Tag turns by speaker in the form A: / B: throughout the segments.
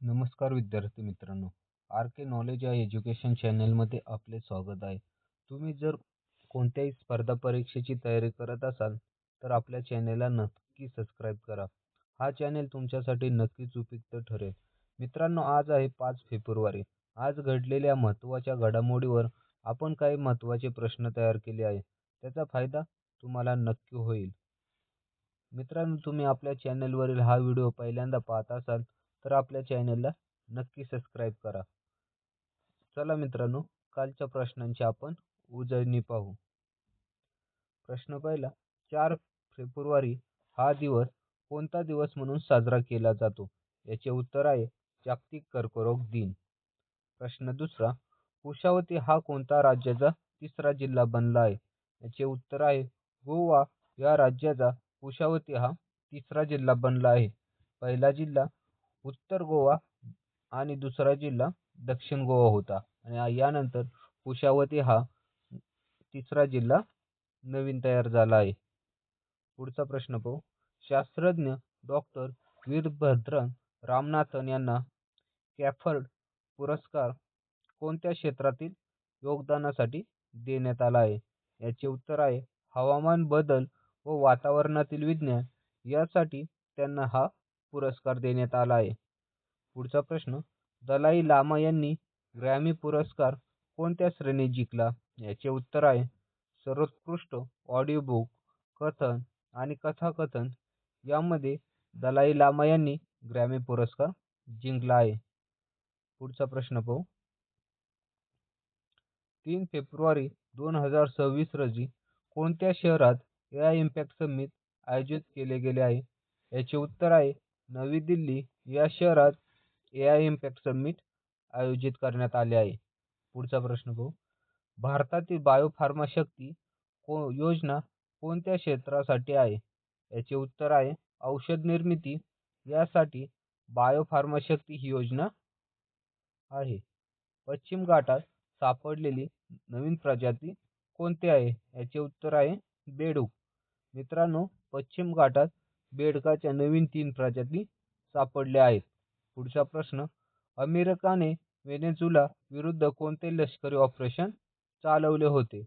A: नमस्कार विद्यार्थी मित्रांनो, आर के नॉलेज या एज्युकेशन चॅनलमध्ये आपले स्वागत आहे. तुम्ही जर कोणत्याही स्पर्धा परीक्षेची तयारी करत असाल तर आपल्या चॅनेलला नक्की सबस्क्राईब करा. हा चॅनेल तुमच्यासाठी नक्कीच उपयुक्त ठरेल. मित्रांनो, आज आहे 5 फेब्रुवारी. आज घडलेल्या महत्त्वाच्या घडामोडीवर आपण काही महत्त्वाचे प्रश्न तयार केले आहे. त्याचा फायदा तुम्हाला नक्की होईल. मित्रांनो, तुम्ही आपल्या चॅनेलवरील हा व्हिडिओ पहिल्यांदा पाहत असाल तर आपल्या चॅनेलला नक्की सबस्क्राईब करा. चला मित्रांनो, कालच्या प्रश्नांची आपण उजळणी पाहू. प्रश्न पहिला, 4 फेब्रुवारी हा दिवस कोणता दिवस म्हणून साजरा केला जातो? याचे उत्तर आहे जागतिक कर्करोग दिन. प्रश्न दुसरा, कुशावती हा कोणत्या राज्याचा तिसरा जिल्हा बनला आहे? याचे उत्तर आहे गोवा या राज्याचा कुशावती हा तिसरा जिल्हा बनला आहे. पहिला जिल्हा उत्तर गोवा आणि दुसरा जिल्हा दक्षिण गोवा होता आणि यानंतर कुशावती हा तिसरा जिल्हा नवीन तयार झाला आहे. पुढचा प्रश्न पाहू. शास्त्रज्ञ डॉक्टर वीरभद्रन रामनाथन यांना कॅफर्ड पुरस्कार कोणत्या क्षेत्रातील योगदानासाठी देण्यात आला आहे? याचे उत्तर आहे हवामान बदल व वातावरणातील विज्ञान यासाठी त्यांना हा पुरस्कार देण्यात आला आहे. पुढचा प्रश्न, दलाई लामा यांनी ग्रॅमी पुरस्कार कोणत्या श्रेणीत जिंकला? याचे उत्तर आहे सर्वोत्कृष्ट ऑडिओ बुक, कथन आणि कथाकथन यामध्ये दलाई लामा यांनी ग्रॅमी पुरस्कार जिंकला आहे. पुढचा प्रश्न पाहू. 3 फेब्रुवारी 2026 रोजी कोणत्या शहरात एआय इम्पॅक्ट समिट आयोजित केले गेले आहे? याचे उत्तर आहे नवी दिल्ली या शहरात एआय इम्पॅक्ट समिट आयोजित करण्यात आले आहे. पुढचा प्रश्न पाहू. भारतातील बायोफार्मा शक्ती योजना कोणत्या क्षेत्रासाठी आहे? याचे उत्तर आहे औषध निर्मिती यासाठी बायोफार्मा शक्ती ही योजना आहे. पश्चिम घाटात सापडलेली नवीन प्रजाती कोणती आहे? याचे उत्तर आहे बेडूक. मित्रांनो, पश्चिम घाटात बेडकाच्या नवीन 3 प्रजाती सापडल्या आहेत. पुढचा प्रश्न, अमेरिकेने व्हेनेझुला विरुद्ध कोणते लष्करी ऑपरेशन चालवले होते?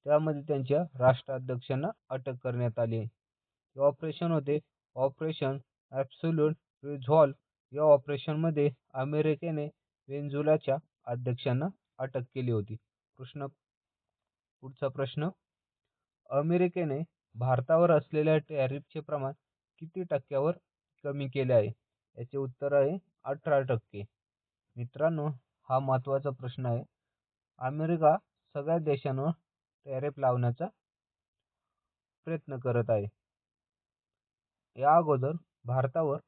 A: त्यामध्ये त्यांच्या राष्ट्राध्यक्षांना अटक करण्यात आली. हे ऑपरेशन होते ऑपरेशन ॲब्सोल्यूट रिझॉल्व. या ऑपरेशनमध्ये अमेरिकेने व्हेनेझुलाच्या अध्यक्षांना अटक केली होती. पुढचा प्रश्न, अमेरिकेने भारतावर असलेल्या टॅरिफचे प्रमाण किती टक्क्यावर कमी केले आहे? याचे उत्तर आहे 18%. मित्रांनो, हा महत्त्वाचा प्रश्न आहे. अमेरिका सगळ्या देशांवर टॅरिफ लावण्याचा प्रयत्न करत आहे. या अगोदर भारतावर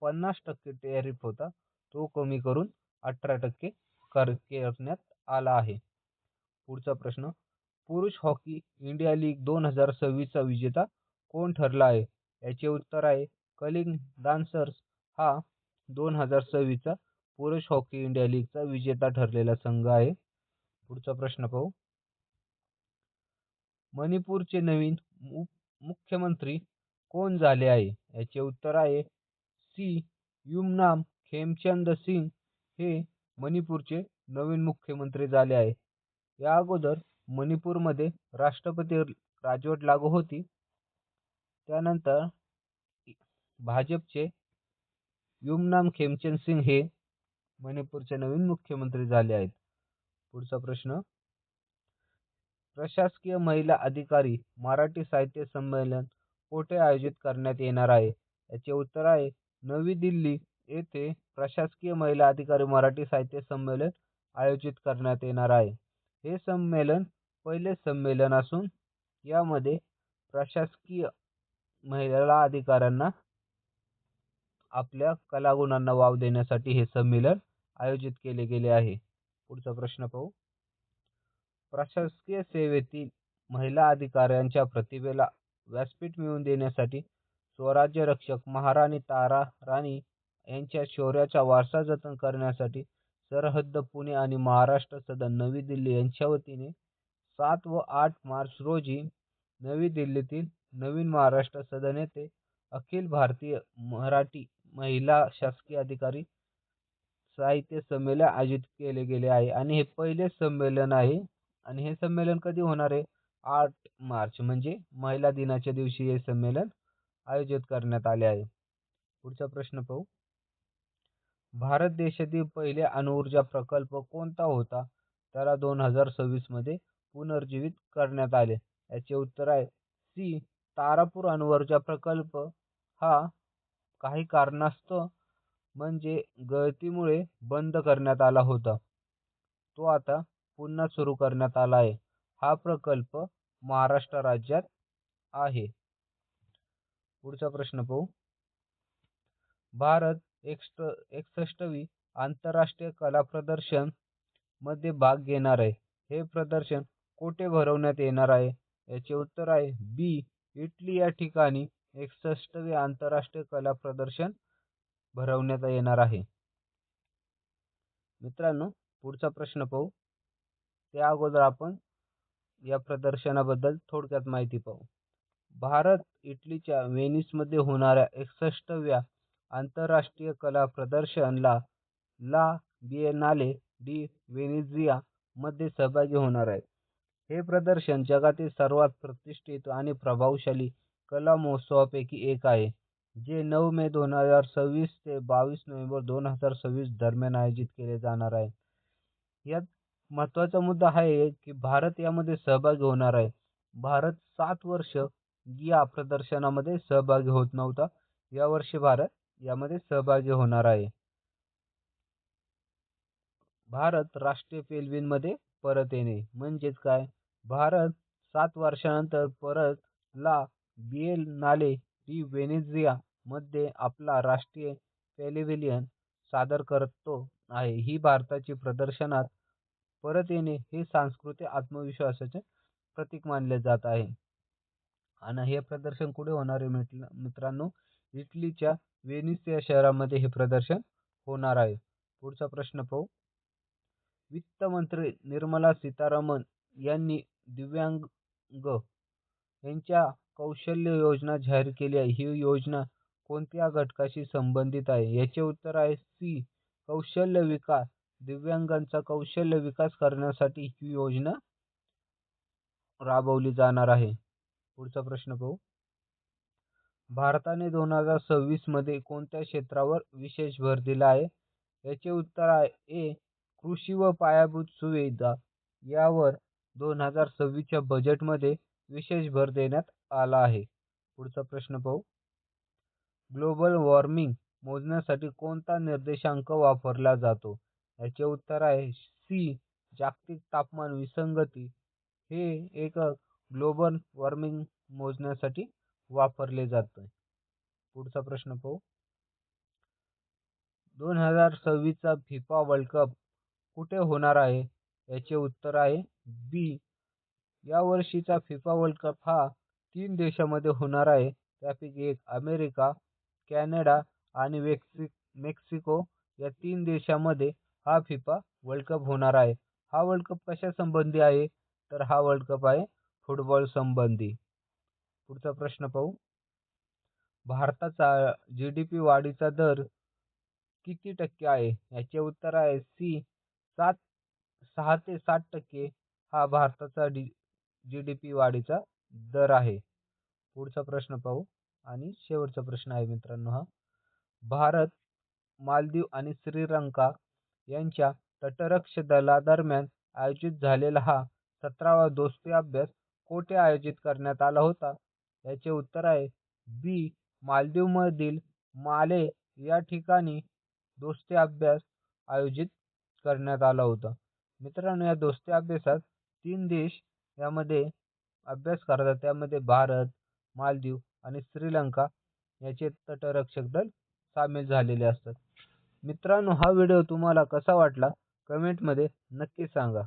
A: 50% टॅरिफ होता, तो कमी करून 18% करण्यात आला आहे. पुढचा प्रश्न, पुरुष हॉकी इंडिया लीग 2026 चा विजेता कोण ठरला आहे? याचे उत्तर आहे कलिंग डान्सर्स हा 2026 चा पुरुष हॉकी इंडिया लीगचा विजेता ठरलेला संघ आहे. पुढचा प्रश्न पाहू. मणिपूरचे नवीन मुख्यमंत्री कोण झाले आहे? याचे उत्तर आहे सी युमनाम खेमचंद सिंग हे मणिपूरचे नवीन मुख्यमंत्री झाले आहे. या अगोदर मणिपूरमध्ये राष्ट्रपती राजवट लागू होती. त्यानंतर भाजपचे युमनाम खेमचंद सिंग हे मणिपूरचे नवीन मुख्यमंत्री झाले आहेत. पुढचा प्रश्न, प्रशासकीय महिला अधिकारी मराठी साहित्य संमेलन कोठे आयोजित करण्यात येणार आहे? याचे उत्तर आहे नवी दिल्ली येथे प्रशासकीय महिला अधिकारी मराठी साहित्य संमेलन आयोजित करण्यात येणार आहे. हे संमेलन पहिले संमेलन असून यामध्ये प्रशासकीय महिला अधिकाऱ्यांना आपल्या कलागुणांना वाव देण्यासाठी हे संमेलन आयोजित केले गेले आहे. पुढचा प्रश्न पाहू. प्रशासकीय सेवेतील महिला अधिकाऱ्यांच्या प्रतिभेला व्यासपीठ मिळवून देण्यासाठी स्वराज्य रक्षक महाराणी तारा राणी यांच्या शौर्याचा वारसा जतन करण्यासाठी सरहद्द पुणे आणि महाराष्ट्र सदन नवी दिल्ली यांच्या वतीने 7 व 8 मार्च रोजी नवी दिल्लीतील नवीन महाराष्ट्र सदन येथे अखिल भारतीय मराठी महिला शासकीय अधिकारी साहित्य संमेलन आयोजित केले गेले आहे आणि हे पहिले संमेलन आहे आणि हे संमेलन कधी होणार आहे? 8 मार्च म्हणजे महिला दिनाच्या दिवशी हे संमेलन आयोजित करण्यात आले आहे. पुढचा प्रश्न पाहू. भारत देशातील पहिले अणुऊर्जा प्रकल्प कोणता होता? त्याला 2026 मध्ये पुनर्जीवित करण्यात आले. याचे उत्तर आहे सी. तारापूर अणुऊर्जा प्रकल्प हा काही कारणास्तव म्हणजे गळतीमुळे बंद करण्यात आला होता. तो आता पुन्हा सुरू करण्यात आला आहे. हा प्रकल्प महाराष्ट्र राज्यात आहे. पुढचा प्रश्न पाहू. भारत 61वी आंतरराष्ट्रीय कला प्रदर्शन मध्ये भाग घेणार आहे. हे प्रदर्शन कोठे भरवण्यात येणार आहे? याचे उत्तर आहे बी. इटली या ठिकाणी 61वे आंतरराष्ट्रीय कला प्रदर्शन भरवण्यात येणार आहे. मित्रांनो, पुढचा प्रश्न पाहू. त्या अगोदर आपण या प्रदर्शनाबद्दल थोडक्यात माहिती पाहू. भारत इटलीच्या व्हेनिसमध्ये होणाऱ्या 61व्या आंतरराष्ट्रीय कला प्रदर्शनला ला बिएनाले डी व्हेनेझिया मध्ये सहभागी होणार आहे. हे प्रदर्शन जगातील सर्वात प्रतिष्ठित आणि प्रभावशाली कला महोत्सवापैकी एक आहे, जे 9 मे 2026 ते 22 नोव्हेंबर 2026 दरम्यान आयोजित केले जाणार आहे. यात महत्त्वाचा मुद्दा हा आहे की भारत यामध्ये सहभागी होणार आहे. भारत 7 वर्ष या प्रदर्शनामध्ये सहभागी होत नव्हता. यावर्षी भारत यामध्ये सहभागी होणार आहे. भारत राष्ट्रीय पेलविनमध्ये परत येणे म्हणजेच काय? भारत 7 वर्षानंतर परत ला बिएनाले डी व्हेनेझिया मध्ये आपला राष्ट्रीय पॅव्हेलियन सादर करतो आहे. ही भारताची प्रदर्शनात परत येणे हे सांस्कृतिक आत्मविश्वासाचे प्रतीक मानले जात आहे. आणि हे प्रदर्शन कुठे होणार आहे मित्रांनो? इटलीच्या व्हेनिस या शहरामध्ये हे प्रदर्शन होणार आहे. पुढचा प्रश्न पाहू. वित्त मंत्री निर्मला सीतारामन यांनी दिव्यांग यांच्या कौशल्य योजना जाहीर केली आहे. ही योजना कोणत्या घटकाशी संबंधित आहे? याचे उत्तर आहे सी. कौशल्य विकास. दिव्यांगांचा कौशल्य विकास करण्यासाठी ही योजना राबवली जाणार आहे. पुढचा प्रश्न पाहू. भारताने 2026 मध्ये कोणत्या क्षेत्रावर विशेष भर दिला आहे? याचे उत्तर आहे ए. कृषी व पायाभूत सुविधा यावर 2026 च्या बजेटमध्ये विशेष भर देण्यात आला आहे. पुढचा प्रश्न पाहू. ग्लोबल वॉर्मिंग मोजण्यासाठी कोणता निर्देशांक वापरला जातो? याचे उत्तर आहे सी. जागतिक तापमान विसंगती हे एकक ग्लोबल वॉर्मिंग मोजण्यासाठी वापरले जाते. पुढचा प्रश्न पाहू. 2026 चा फिफा वर्ल्ड कप कुठे होणार आहे? याचे उत्तर आहे बी. या वर्षीचा फिफा वर्ल्ड कप हा 3 देशांमध्ये होणार आहे. त्यापैकी एक अमेरिका, कॅनडा आणि मेक्सिको या 3 देशांमध्ये हा फिफा वर्ल्ड कप होणार आहे. हा वर्ल्ड कप कशा संबंधी आहे? तर हा वर्ल्ड कप आहे फुटबॉल संबंधी. पुढचा प्रश्न पाहू. भारताचा जीडीपी वाढीचा दर किती टक्के आहे? याचे उत्तर आहे सी. 6 ते 7% हा भारताचा जीडीपी वाढीचा दर आहे. पुढचा प्रश्न पाहू आणि शेवटचा प्रश्न आहे मित्रांनो हा. भारत, मालदीव आणि श्रीलंका यांच्या तटरक्षक दलादरम्यान आयोजित झालेला हा 17वा दोस्ती अभ्यास कोठे आयोजित करण्यात आला होता? याचे उत्तर आहे बी. मालदीवमधील माले या ठिकाणी दोस्ती अभ्यास आयोजित करण्यात आला होता. मित्रांनो, या दोस्ती अभ्यासात 3 देश यामध्ये अभ्यास करतात. त्यामध्ये भारत, मालदीव आणि श्रीलंका याचे तटरक्षक दल सामील झालेले असतात. मित्रांनो, हा व्हिडिओ तुम्हाला कसा वाटला कमेंटमध्ये नक्की सांगा.